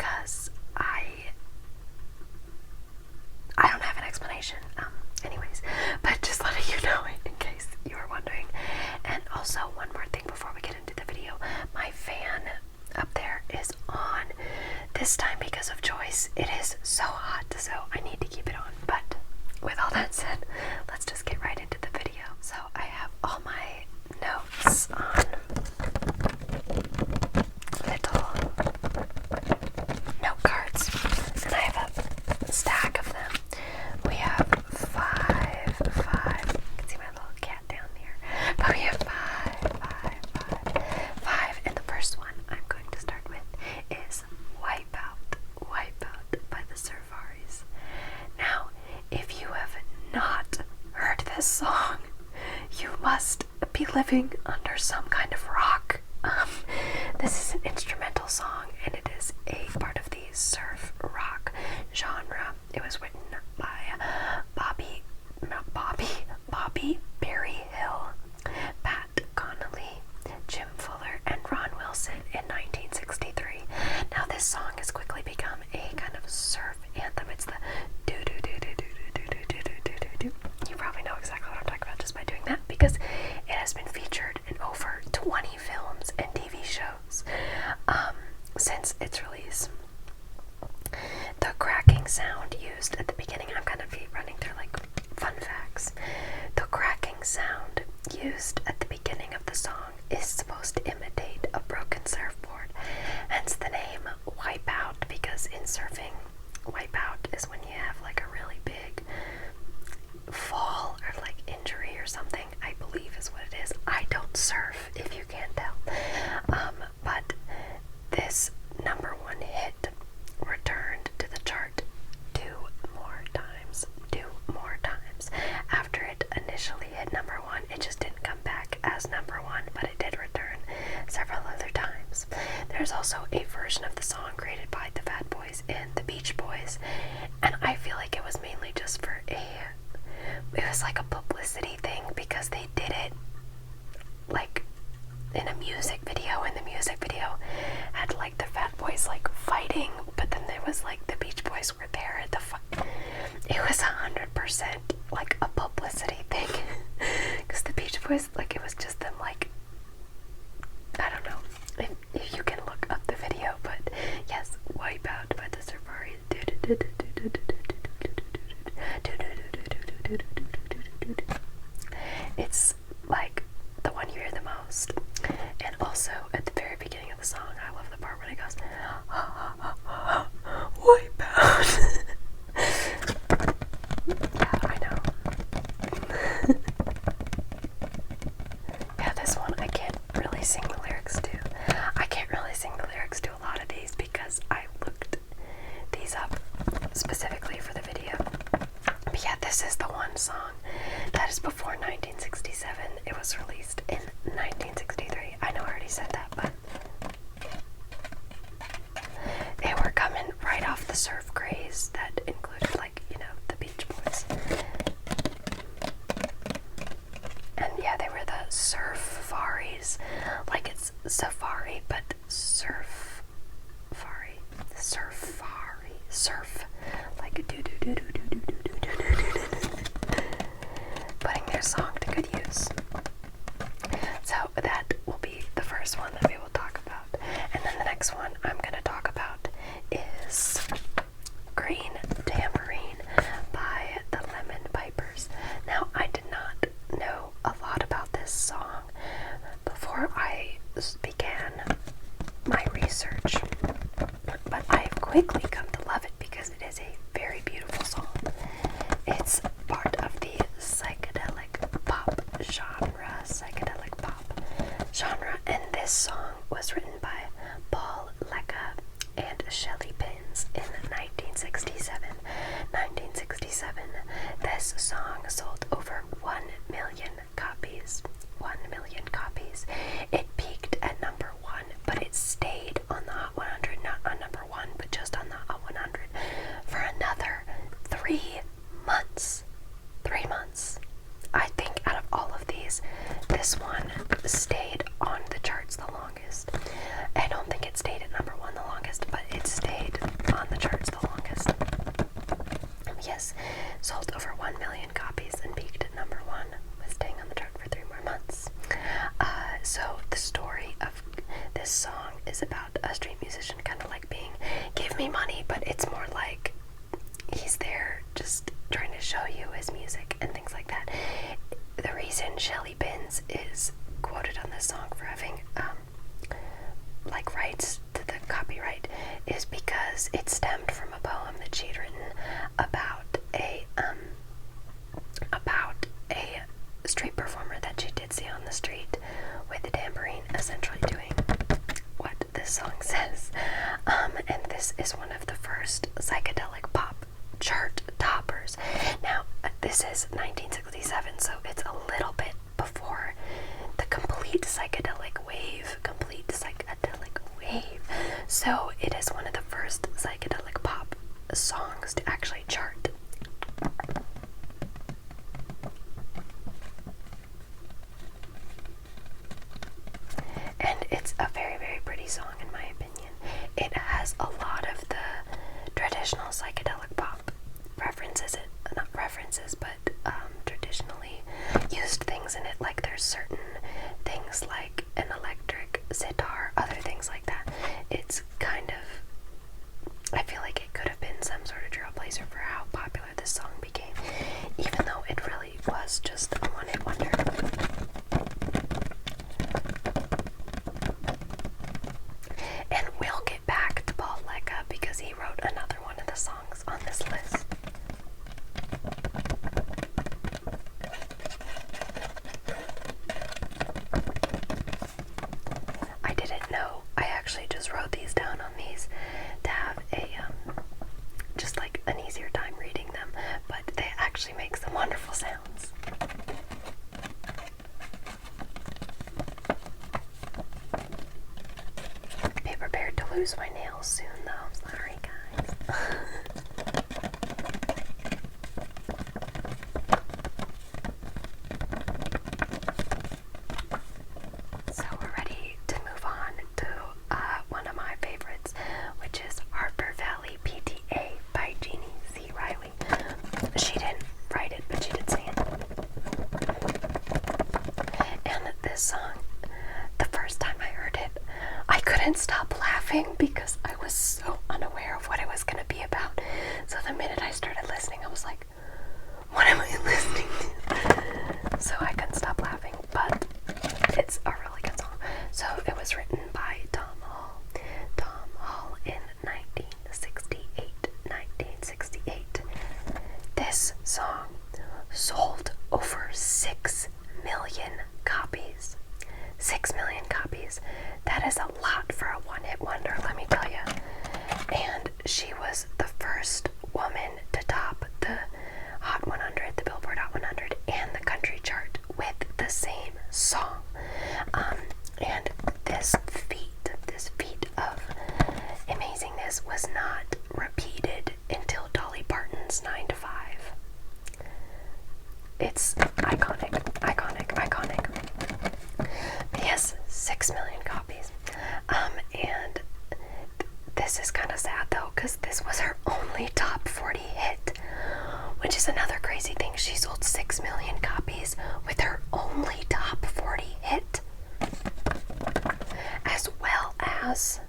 because I don't have an explanation. Anyways, but just letting you know in case you were wondering. And also, one more thing before we get into the video. My fan up there is on. This time, because of choice, it is so hot, so I need to keep it on. But with all that said, let's just get right into the video. So I have all my notes on little note cards, and I have a stack of them. We have five. You can see my little cat down there. But we have five. And the first one I'm going to start with is Wipeout by the Surfaris. Now, if you have not heard this song, you must be living under some kind of rock. This is an instrumental song, and it is a part of the surf rock genre. It was written by Bobby Berryhill, Pat Connolly, Jim Fuller, and Ron Wilson in 1963. Now this song has quickly become a kind of surf anthem. It's the do do do do do do do do do do do do. You probably know exactly what I'm talking about just by doing that, because it has been featured in over 20 films and TV shows since its release. The cracking sound used at the beginning, I'm going to be running through like fun facts. The cracking sound used at the beginning of the song is supposed to imitate a broken surfboard, hence the name Wipeout, because in surfing, wipeout is when you have like a really big fall or like injury or something, I believe is what it is. I don't surf, if you can't tell. But this number one hit returned to the chart two more times. After it initially hit number one, it just didn't come back as number one, but it did return several other times. There's also a version of the song created by the Fat Boys and the Beach Boys, and I feel like it was mainly just for it was like a publicity thing, because they did it like in a music video, and the music video had like the Fat Boys like fighting, but then there was like the Beach Boys were there at the fight. It was 100% like a publicity thing, because the Beach Boys, like, it was just them like, I don't know if you can look up the video, but yes, Wipeout by the Surfaris. It's like the one you hear the most. And also at the very beginning of the song, I love the part when it goes Wipeout. Yeah, I know. Yeah, this one I can't really sing the lyrics to. I can't really sing the lyrics to a lot of these because I looked these up specifically for the video. But yeah, this is the one song that is before 1967. It was released in 1963. I know I already said that, but they were coming right off the surf craze that included, like, you know, the Beach Boys. And yeah, they were the Surfaris. Like, it's safari, but surf. Surf. Like a do do do do do do do do do do. Putting their song to good use. So that will be the first one that we will talk about. And then the next one I'm going to talk about is Green Tambourine by the Lemon Pipers. Now, I did not know a lot about this song before I began my research, but I've quickly come to love it because it is a very beautiful song. It's part of the psychedelic pop genre, and this song was written by Paul Lecca and Shelley Pins in 1967. This song sold over 1 million copies. 1 million copies. It peaked at number one, but it stayed on the Hot 100, not on number one, but just on the Hot 100 for another 3 months. give me money, but it's more like he's there just trying to show you his music and things like that. The reason Shelly Binns is quoted on this song for having like rights to the copyright is because it stemmed from a poem that she'd written about a street performer that she did see on the street with the tambourine, essentially doing what this song says. And this is one of the first psychedelic pop chart toppers. Now, this is 1967, so it's a little bit before the complete psychedelic wave. So it is one of the first psychedelic pop songs to actually chart. And it's a very, very pretty song in my opinion. It has a lot of the traditional psychedelic pop references, not references, but traditionally used things in it. Like there's certain things like an electric sitar, other things like that. It's kind of, I feel like it could have been some sort of trailblazer for how popular this song became, even though it really was just a one-hit wonder. And we'll get back to Paul Lecca because he wrote another one of the songs on this list. I didn't know. I actually just wrote these down on these to have a just like an easier time reading them, but they actually make some wonderful sounds. Be prepared to lose my nails soon though. Sorry guys. So we're ready to move on to one of my favorites, which is Harper Valley PTA by Jeannie C. Riley. She didn't write it, but she did sing it. And this song, the first time I heard it, I couldn't stop laughing because I was so unaware of what it was going to be about. So the minute I started listening, I was like, what am I listening to? So I couldn't stop laughing, but it's a really good song. So it was written by Tom Hall. Tom Hall in 1968. This song sold over 6 million copies. 6 million copies. That is a lot for a one-hit wonder, let me tell you. And she was the first woman to top the Hot 100, the Billboard Hot 100, and the country chart with the same song. And this feat of amazingness was not repeated until Dolly Parton's 9 to 5. It's iconic. But yes, 6 million copies. And this is kind of sad though, because this was her only top 40 hit, which is another crazy thing. She sold 6 million copies with her only top 40 hit. As well as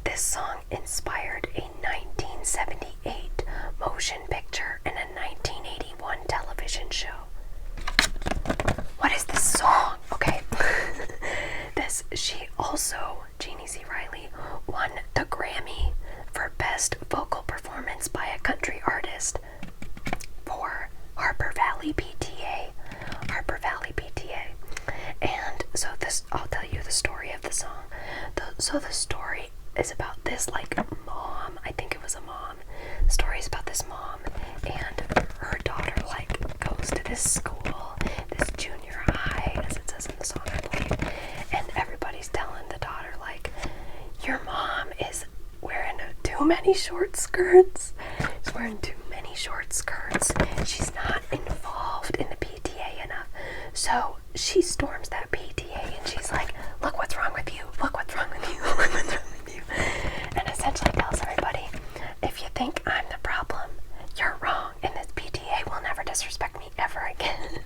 this song inspired a 1978 motion picture and a 1981 television show. What is this song? Okay. She also, Jeannie C. Riley, won the Grammy for Best Vocal Performance by a Country Artist for Harper Valley PTA. And so I'll tell you the story of the song. So the story is about this like mom, I think it was a mom. The story is about this mom and her daughter like goes to this school, this junior high, as it says in the song, I believe. And everybody's telling the daughter like, your mom is wearing too many short skirts. She's wearing too many short skirts. She's not involved in the PTA enough. So she storms that PTA and she's like, look what's wrong with you. Look what's wrong with you. Look what's wrong with you. And essentially tells everybody, if you think I'm the problem, you're wrong. And this PTA will never disrespect me ever again.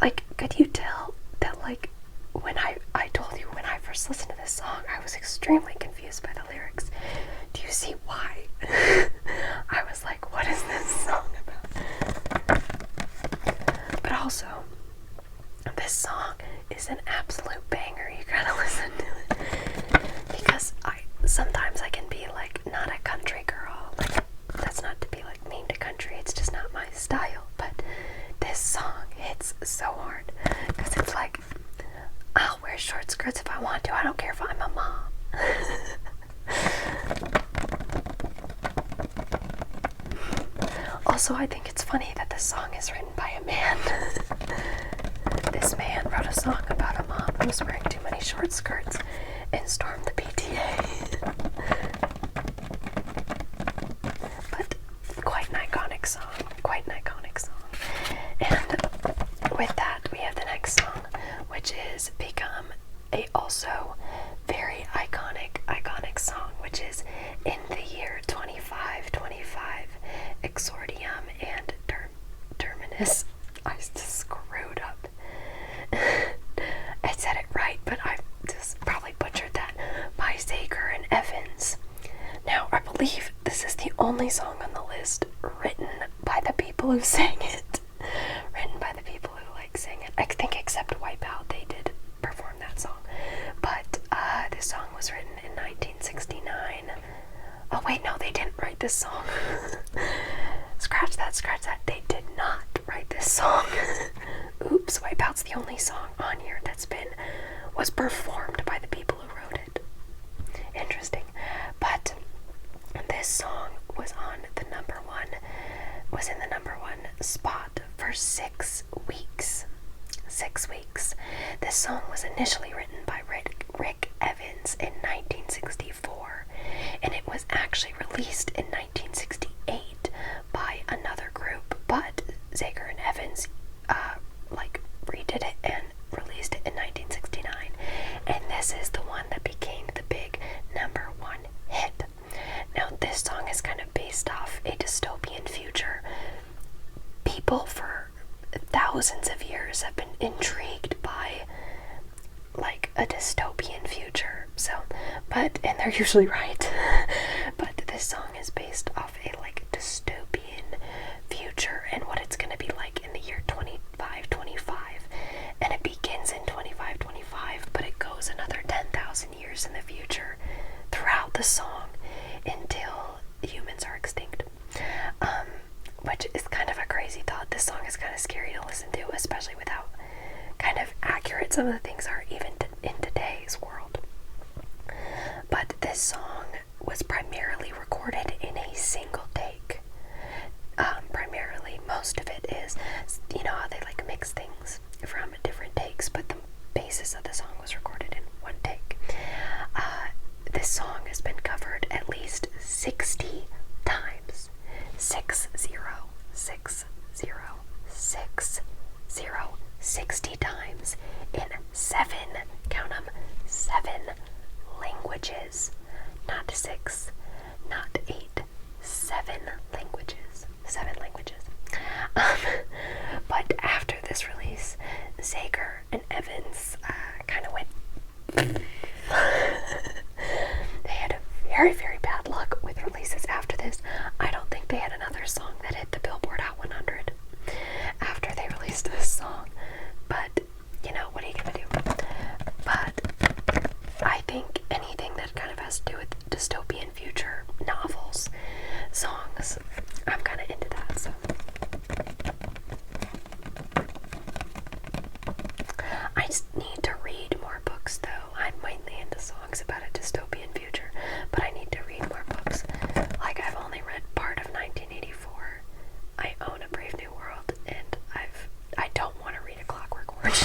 Like, could you tell that, like, when I told you when I first listened to this song, I was extremely confused by the see why. I was like, what is this song about? But also, this song is an absolute banger. You gotta listen to it. Because sometimes I can be like, not a country girl. Like, that's not to be like mean to country, it's just not my style. But this song hits so hard. Because it's like, I'll wear short skirts if I want to. I don't care if I'm a mom. Also, I think it's funny that this song is written by a man. This man wrote a song about a mom who was wearing too many short skirts and stormed the PTA. But quite an iconic song. Quite an iconic song. And with that, we have the next song, which is become a also very iconic song, which is In the Year 2525, Exordium and Terminus. I just screwed up. I said it right, but I just probably butchered that. By Zager and Evans. Now, I believe this is the only song on the list written by the people who sang it. Written by the people who sang it. I think except Wipeout, they did perform that song. But this song was written in 1969. Oh wait, no, they didn't write this song. Scratch that. They did not write this song. Oops, Wipeout's the only song on here was performed by the people who wrote it. Interesting. But this song was in the number one spot for 6 weeks. 6 weeks. This song was initially written by Rick Evans in 1964, and it was actually released in 1968 by another group, but Zager and Evans redid it and released it in 1969, and this is the one that became the big number one hit. Now, this song is kind of based off a dystopian future. People for thousands of years have been intrigued by a dystopian future, and they're usually right. But this song is based off a dystopian future and what it's going to be like in the year 2525, and it begins in 2525, but it goes another 10,000 years in the future throughout the song until humans are extinct. Which is kind of a crazy thought. This song is kind of scary to listen to, especially with how kind of accurate some of the things are even in today's world. But this song was primarily recorded in a single take. Primarily, most of it is, how they mix things from different takes, but the basis of the song was recorded in one take. This song has been covered at least 60 times. 60 times in 7, count them, 7 languages. Not 6, not 8, 7 languages. 7 languages. But after this release, Zager and Evans kind of went. They had very, very bad luck with releases after this. I don't think they had another song that hit the Billboard Hot 100 after they released this song. But, what are you gonna do? But I think anything that kind of has to do with dystopian future novels, songs, I'm kind of into that, so. I just need to read more books, though. I'm mainly into songs about a dystopian future, but I need to read more books. I've only read part of 1984. I own A Brave New World, and I don't want to read A Clockwork Orange.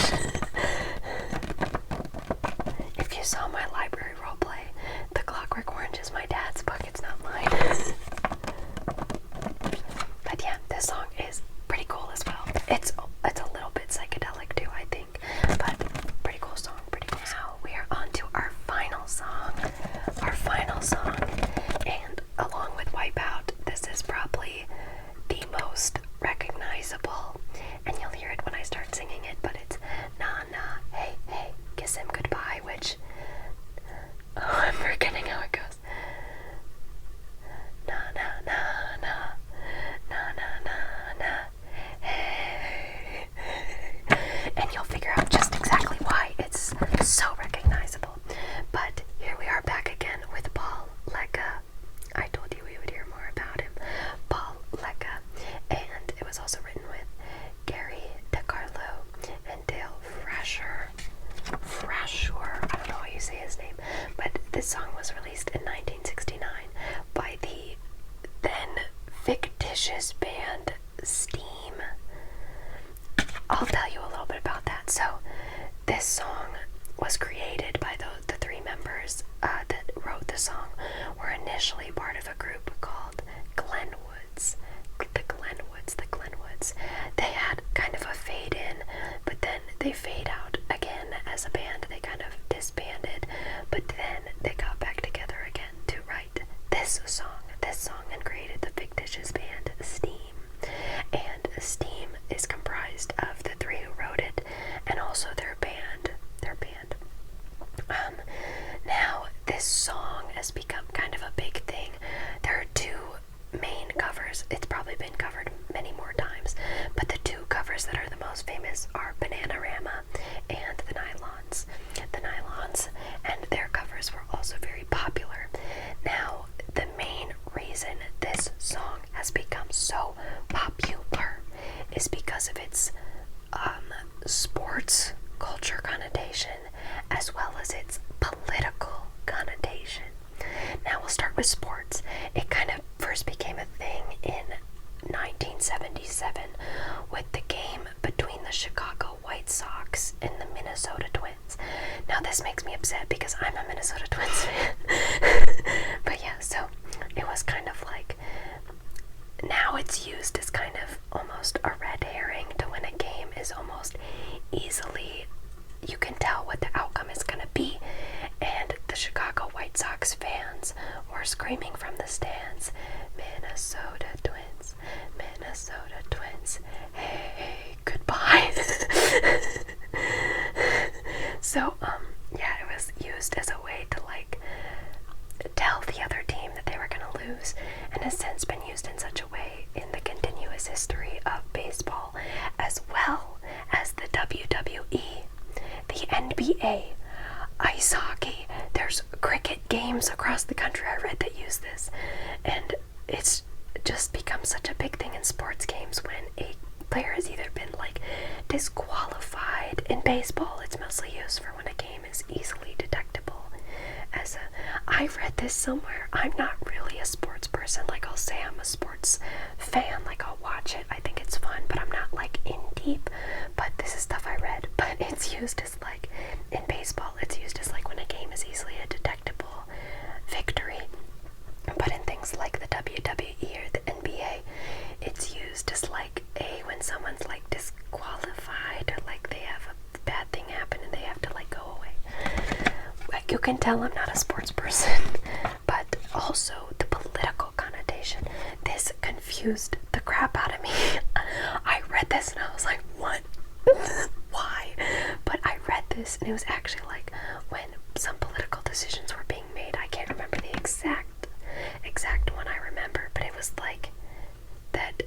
If you saw my library roleplay, The Clockwork Orange is my released in 1969 by the then fictitious band Steam. I'll tell you a little bit about that. So, this song was created by the three members that wrote the song were initially part of a group called Glenwoods. The Glenwoods. They had kind of a fade in, but then they fade out again as a band. They kind of disbanded, but then they got back together again to write this song, and created the fictitious band Steam. And Steam is comprised of the three who wrote it and also their band. Now, this song has become kind of a big thing. There are two main covers. It's probably been covered many more times, but the two covers that are the most famous are Bananarama and the Nylons. And their covers were also very popular. Now, the main reason this song has become so popular is because of its sports culture connotation as well as its political connotation. Now we'll start with sports. It kind of first became a thing in 1977 with the game between the Chicago White Sox and the Minnesota Twins. Now this makes me upset because I'm a Minnesota Twins fan. But yeah, so it was kind of like, now it's used as kind of almost a red herring to when a game is almost easily, you can tell what the outcome is going to be. And the Chicago White Sox fans were screaming from the stands, Minnesota Twins, hey, goodbye. So, yeah, it was used as a way to, like, tell the other team that they were going to lose, and has since been used in such a way in the continuous history of baseball, as well as the WWE, the NBA, ice hockey. There's cricket games across the country I read that use this, and it's just become such a big thing in sports games when a player has either been, like, disqualified. In baseball, it's mostly used for when a game is easily detectable. I read this somewhere. I'm not really a sports person. Like, I'll say I'm a sports fan. Like, I'll watch it. I think it's fun, but I'm not, like, in deep. But this is stuff I read. But it's used as, like, in baseball, it's used as, like, when a game is easily a detectable victory. But in things like the WWE or the NBA, it's used as, like, when someone's, like, disqualified, or, like, they have a bad thing happen and they have to, like, go away. Like, you can tell I'm not a sports person, but also the political connotation. This confused the crap out of me. I read this and I was like, what? Why? But I read this and it was actually like when some political decisions were being made. I can't remember the exact one I remember, but it was like that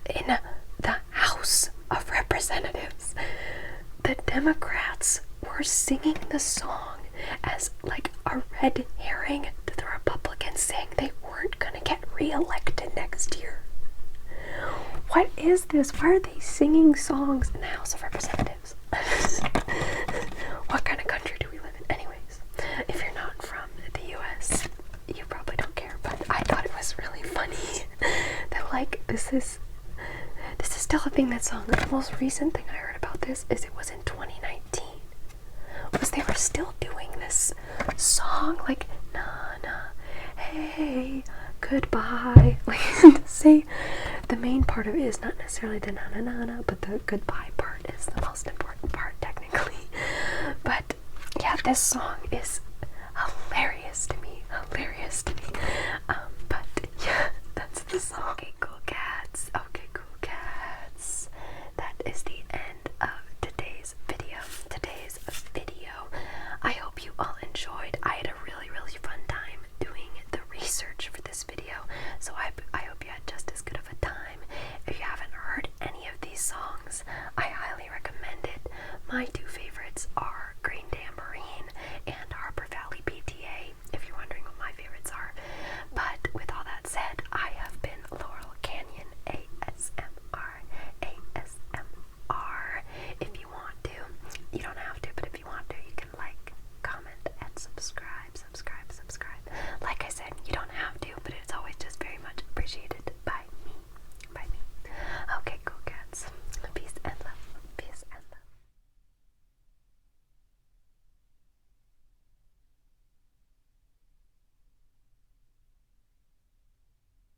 in the House of Representatives, the Democrats were singing the song as like a red herring to the Republicans, saying they weren't gonna get re-elected next year. What is this? Why are they singing songs in the House of Representatives? What kind of country do we live in? Anyways, if you're not from the US, you probably don't care, but I thought it was really funny that, like, this is still a thing, that song. The most recent thing I heard about this is it was in 2019. Was they were still doing this song, like, na na, hey, goodbye. Like, say, the main part of it is not necessarily the na na na na, but the goodbye part is the most important part, technically. But yeah, this song is